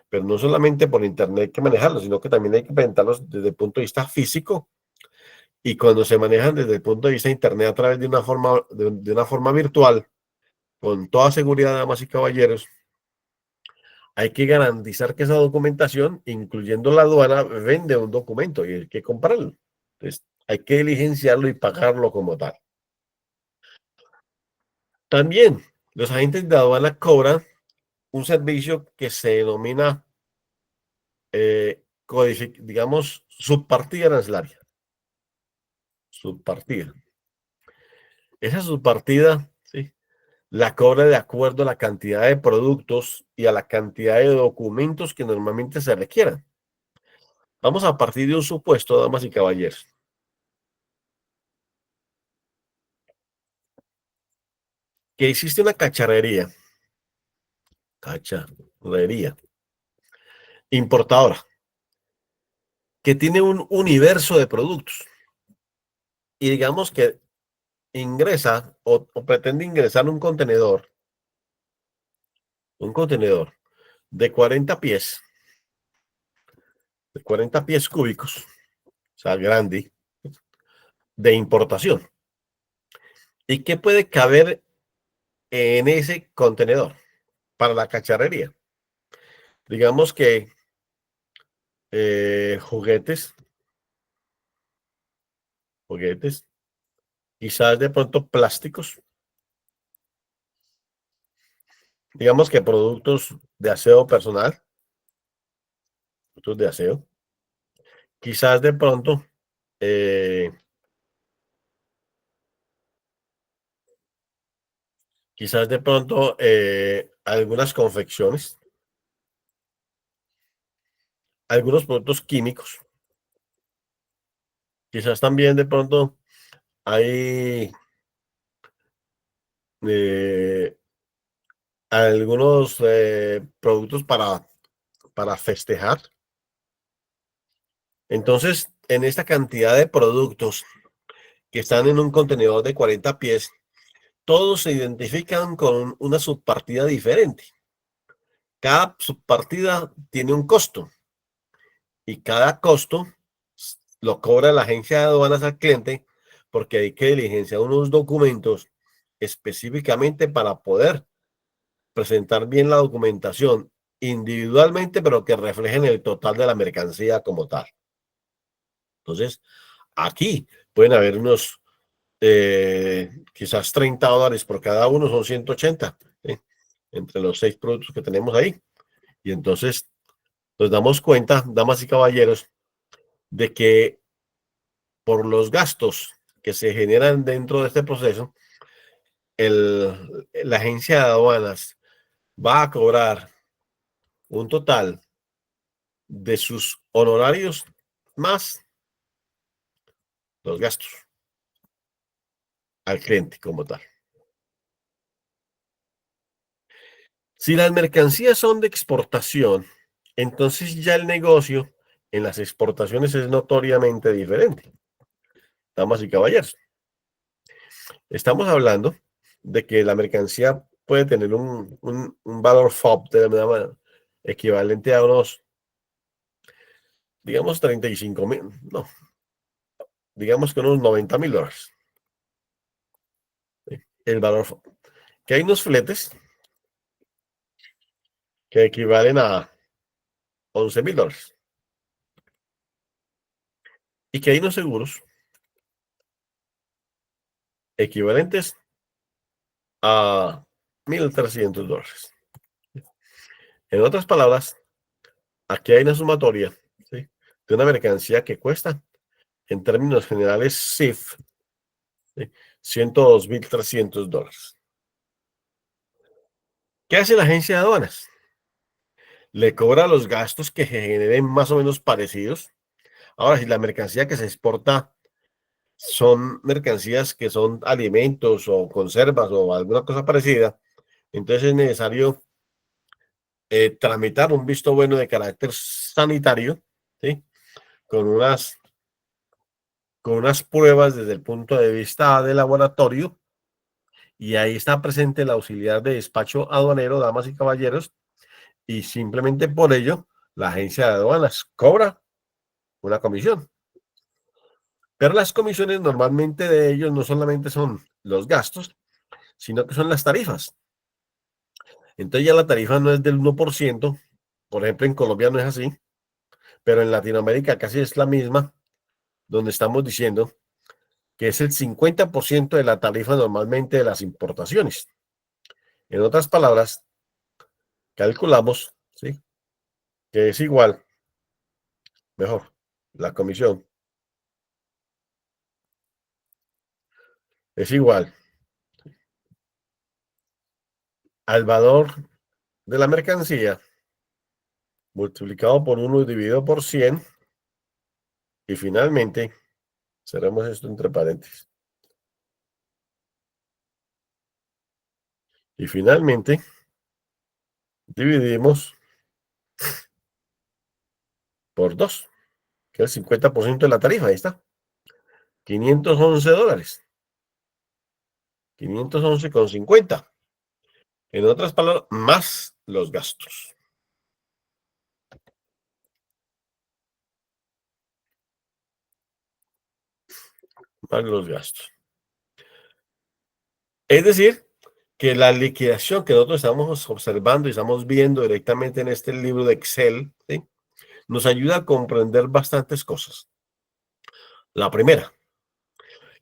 pero no solamente por internet hay que manejarlos, sino que también hay que presentarlos desde el punto de vista físico, y cuando se manejan desde el punto de vista de internet a través de una forma virtual, con toda seguridad, damas y caballeros, hay que garantizar que esa documentación, incluyendo la aduana, vende un documento y hay que comprarlo. Entonces, hay que diligenciarlo y pagarlo como tal. También, los agentes de aduana cobran un servicio que se denomina, digamos, subpartida arancelaria. Subpartida. Esa subpartida, ¿sí?, la cobra de acuerdo a la cantidad de productos y a la cantidad de documentos que normalmente se requieran. Vamos a partir de un supuesto, damas y caballeros, que existe una cacharrería importadora que tiene un universo de productos, y digamos que ingresa o pretende ingresar un contenedor de 40 pies, de 40 pies cúbicos, o sea, grande, de importación. ¿Y qué puede caber en ese contenedor para la cacharrería? Digamos que juguetes, juguetes, quizás de pronto plásticos, digamos que productos de aseo personal, productos de aseo, quizás de pronto, eh, quizás de pronto algunas confecciones, algunos productos químicos, quizás también de pronto hay eh, algunos productos para festejar. Entonces, en esta cantidad de productos que están en un contenedor de 40 pies, todos se identifican con una subpartida diferente. Cada subpartida tiene un costo y cada costo lo cobra la agencia de aduanas al cliente porque hay que diligenciar unos documentos específicamente para poder presentar bien la documentación individualmente, pero que reflejen el total de la mercancía como tal. Entonces, aquí pueden haber unos quizás $30 por cada uno, son 180, ¿sí? Entre los 6 productos que tenemos ahí. Y entonces nos damos cuenta, damas y caballeros, de que por los gastos que se generan dentro de este proceso, la agencia de aduanas va a cobrar un total de sus honorarios más los gastos al cliente como tal. Si las mercancías son de exportación, entonces ya el negocio en las exportaciones es notoriamente diferente. Damas y caballeros, estamos hablando de que la mercancía puede tener un valor FOB equivalente a unos, digamos, 35,000, no, digamos que unos $90,000. ¿Sí? El valor FOB. Que hay unos fletes que equivalen a $11,000 y que hay unos seguros equivalentes a $1,300. En otras palabras, aquí hay una sumatoria, ¿sí?, de una mercancía que cuesta, en términos generales, CIF, ¿sí?, $102,300. ¿Qué hace la agencia de aduanas? Le cobra los gastos que generen más o menos parecidos. Ahora, si la mercancía que se exporta son mercancías que son alimentos o conservas o alguna cosa parecida, entonces es necesario tramitar un visto bueno de carácter sanitario, ¿sí?, con unas pruebas desde el punto de vista de laboratorio, y ahí está presente el auxiliar de despacho aduanero, damas y caballeros, y simplemente por ello la agencia de aduanas cobra una comisión. Pero las comisiones normalmente de ellos no solamente son los gastos, sino que son las tarifas. Entonces ya la tarifa no es del 1%, por ejemplo en Colombia no es así, pero en Latinoamérica casi es la misma, donde estamos diciendo que es el 50% de la tarifa normalmente de las importaciones. En otras palabras, calculamos, ¿sí?, que es igual, mejor, la comisión es igual al valor de la mercancía multiplicado por 1 y dividido por 100, y finalmente, cerramos esto entre paréntesis, y finalmente dividimos por 2, que es el 50% de la tarifa, ahí está, $511. 511,50. En otras palabras, más los gastos. Más los gastos. Es decir, que la liquidación que nosotros estamos observando y estamos viendo directamente en este libro de Excel, ¿sí? Nos ayuda a comprender bastantes cosas. La primera,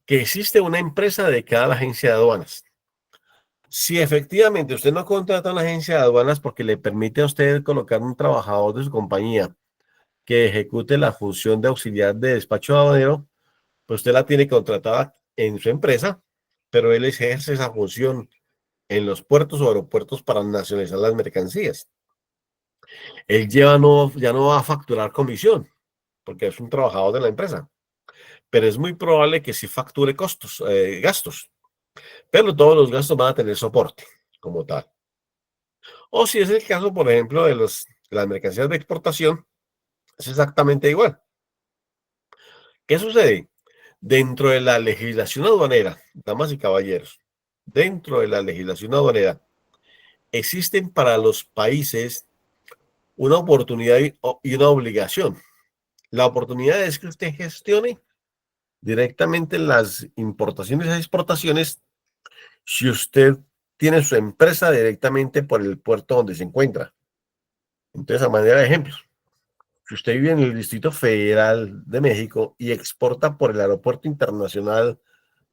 que existe una empresa dedicada a la agencia de aduanas. Si efectivamente usted no contrata a una agencia de aduanas porque le permite a usted colocar un trabajador de su compañía que ejecute la función de auxiliar de despacho aduanero, pues usted la tiene contratada en su empresa, pero él ejerce esa función en los puertos o aeropuertos para nacionalizar las mercancías. Él ya no va a facturar comisión porque es un trabajador de la empresa, pero es muy probable que sí facture costos, gastos, pero todos los gastos van a tener soporte como tal. O si es el caso, por ejemplo, de las mercancías de exportación, es exactamente igual. ¿Qué sucede? Dentro de la legislación aduanera, damas y caballeros, dentro de la legislación aduanera, existen para los países una oportunidad y una obligación. La oportunidad es que usted gestione directamente las importaciones y exportaciones si usted tiene su empresa directamente por el puerto donde se encuentra. Entonces, a manera de ejemplo, si usted vive en el Distrito Federal de México y exporta por el Aeropuerto Internacional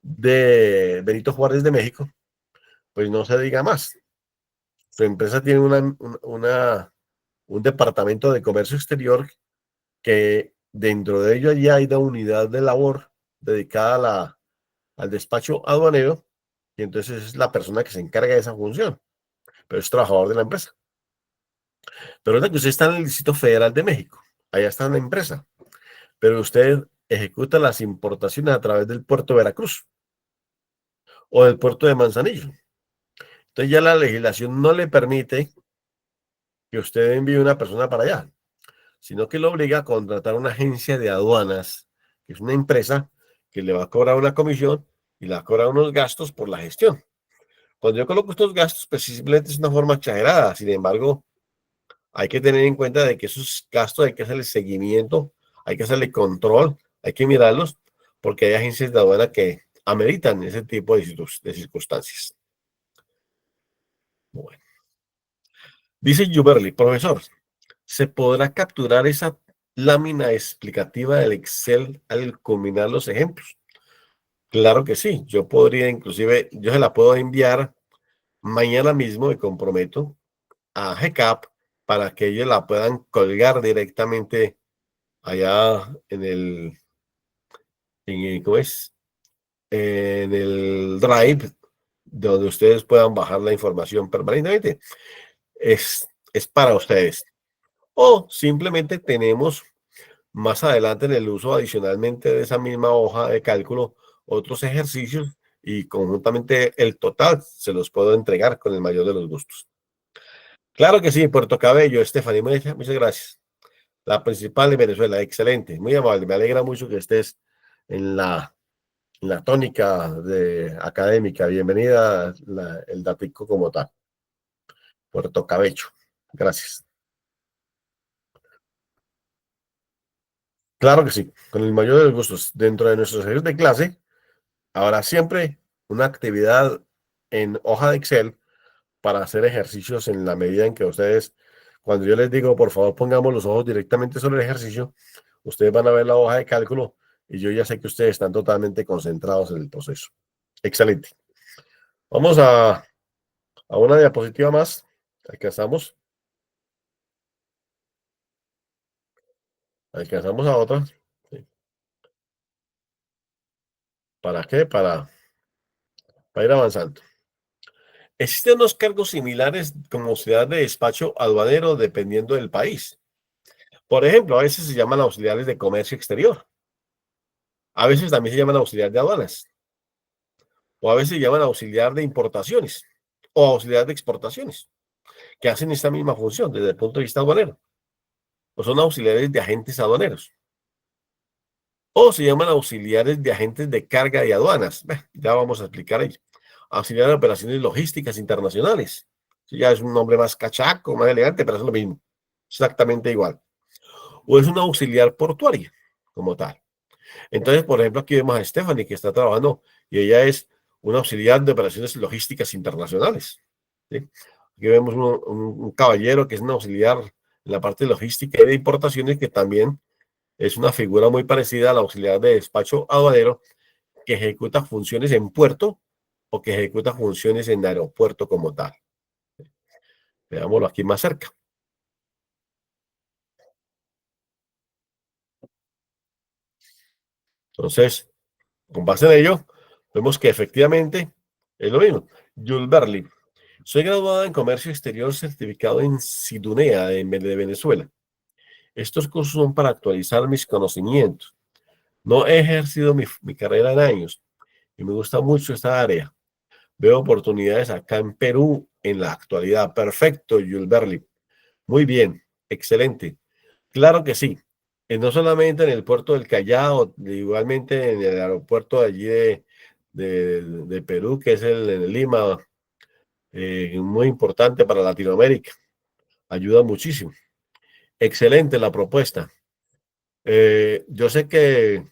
de Benito Juárez de México, pues no se diga más. Su empresa tiene un departamento de comercio exterior que dentro de ello ya hay una unidad de labor dedicada al despacho aduanero y entonces es la persona que se encarga de esa función, pero es trabajador de la empresa. Pero es que usted está en el Distrito Federal de México, allá está una empresa, pero usted ejecuta las importaciones a través del puerto de Veracruz o del puerto de Manzanillo. Entonces ya la legislación no le permite que usted envíe una persona para allá, sino que lo obliga a contratar una agencia de aduanas, que es una empresa que le va a cobrar una comisión y le va a cobrar unos gastos por la gestión. Cuando yo coloco estos gastos, pues simplemente es una forma exagerada. Sin embargo, hay que tener en cuenta de que esos gastos hay que hacerle seguimiento, hay que hacerle control, hay que mirarlos, porque hay agencias de aduana que ameritan ese tipo de circunstancias. Bueno. Dice Juberly, profesor, ¿se podrá capturar esa lámina explicativa del Excel al combinar los ejemplos? Claro que sí, yo podría inclusive, yo se la puedo enviar mañana mismo, me comprometo, a GCAP para que ellos la puedan colgar directamente allá ¿cómo es? En el Drive, donde ustedes puedan bajar la información permanentemente. Es para ustedes. O simplemente tenemos más adelante en el uso adicionalmente de esa misma hoja de cálculo otros ejercicios y conjuntamente el total se los puedo entregar con el mayor de los gustos. Claro que sí, Puerto Cabello, Estefanía, muchas gracias. La principal de Venezuela, excelente, muy amable, me alegra mucho que estés en la tónica académica. Bienvenida el datico como tal. Puerto Cabello, gracias. Claro que sí, con el mayor de los gustos. Dentro de nuestros ejercicios de clase, habrá siempre una actividad en hoja de Excel para hacer ejercicios en la medida en que ustedes, cuando yo les digo, por favor, pongamos los ojos directamente sobre el ejercicio, ustedes van a ver la hoja de cálculo y yo ya sé que ustedes están totalmente concentrados en el proceso. Excelente. Vamos a una diapositiva más. Alcanzamos, alcanzamos a otra. Sí. ¿Para qué? Para ir avanzando. Existen unos cargos similares como ciudad de despacho aduanero dependiendo del país. Por ejemplo, a veces se llaman auxiliares de comercio exterior. A veces también se llaman auxiliar de aduanas. O a veces se llaman auxiliar de importaciones o auxiliar de exportaciones, que hacen esta misma función desde el punto de vista aduanero. O son auxiliares de agentes aduaneros. O se llaman auxiliares de agentes de carga y aduanas. Ya vamos a explicar ello. auxiliar de operaciones logísticas internacionales. Sí, ya es un nombre más cachaco, más elegante, pero es lo mismo, exactamente igual. O es una auxiliar portuaria, como tal. Entonces, por ejemplo, aquí vemos a Stephanie que está trabajando y ella es una auxiliar de operaciones logísticas internacionales. ¿Sí? Aquí vemos un caballero que es un auxiliar en la parte de logística y de importaciones que también es una figura muy parecida al auxiliar de despacho aduanero que ejecuta funciones en puerto o que ejecuta funciones en aeropuerto como tal. Veámoslo aquí más cerca. Entonces, con base en ello, vemos que efectivamente es lo mismo. Jules Berlin. Soy graduada en Comercio Exterior certificado en Sidunea de Venezuela. Estos cursos son para actualizar mis conocimientos. No he ejercido mi carrera en años y me gusta mucho esta área. Veo oportunidades acá en Perú en la actualidad. Perfecto, Jules Berlin. Muy bien, excelente. Claro que sí. No solamente en el puerto del Callao, igualmente en el aeropuerto de allí de Perú, que es el de Lima, muy importante para Latinoamérica. Ayuda muchísimo. Excelente la propuesta. Yo sé que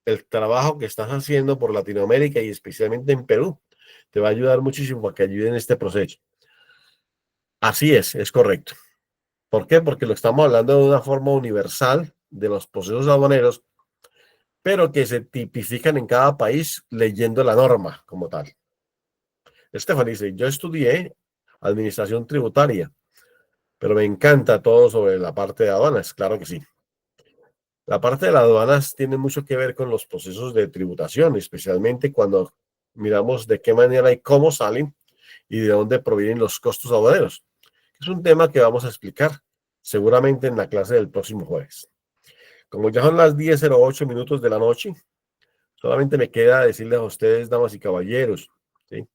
el trabajo que estás haciendo por Latinoamérica y especialmente en Perú te va a ayudar muchísimo para que ayude en este proceso. Así es correcto. ¿Por qué? Porque lo estamos hablando de una forma universal de los procesos aduaneros, pero que se tipifican en cada país leyendo la norma como tal. Estefan dice, yo estudié administración tributaria, pero me encanta todo sobre la parte de aduanas, claro que sí. La parte de las aduanas tiene mucho que ver con los procesos de tributación, especialmente cuando miramos de qué manera y cómo salen y de dónde provienen los costos aduaneros. Es un tema que vamos a explicar seguramente en la clase del próximo jueves. Como ya son las 10:08 de la noche, solamente me queda decirles a ustedes, damas y caballeros, ¿sí?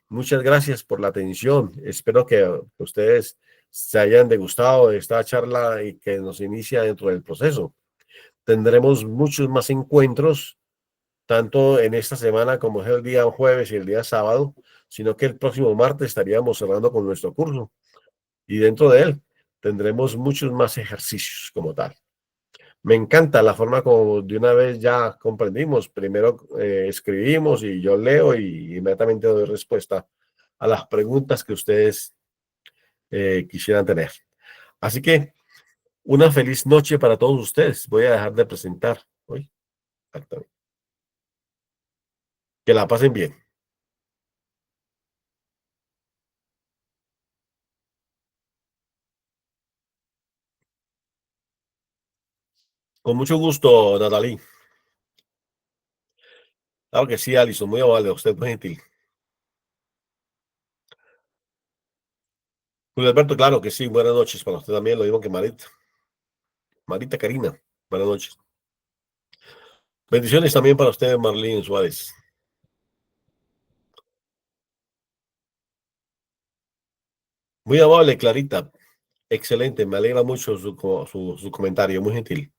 Muchas gracias por la atención. Espero que ustedes se hayan degustado de esta charla y que nos inicia dentro del proceso. Tendremos muchos más encuentros, tanto en esta semana como es el día jueves y el día sábado, sino que el próximo martes estaríamos cerrando con nuestro curso y dentro de él tendremos muchos más ejercicios como tal. Me encanta la forma como de una vez ya comprendimos. Primero escribimos y yo leo y inmediatamente doy respuesta a las preguntas que ustedes quisieran tener. Así que una feliz noche para todos ustedes. Voy a dejar de presentar hoy. Que la pasen bien. Con mucho gusto, Natalie. Claro que sí, Alison. Muy amable. Usted muy gentil. Julio Alberto, claro que sí. Buenas noches para usted también. Lo mismo que Marita. Marita Karina. Buenas noches. Bendiciones también para usted, Marlene Suárez. Muy amable, Clarita. Excelente. Me alegra mucho su comentario. Muy gentil.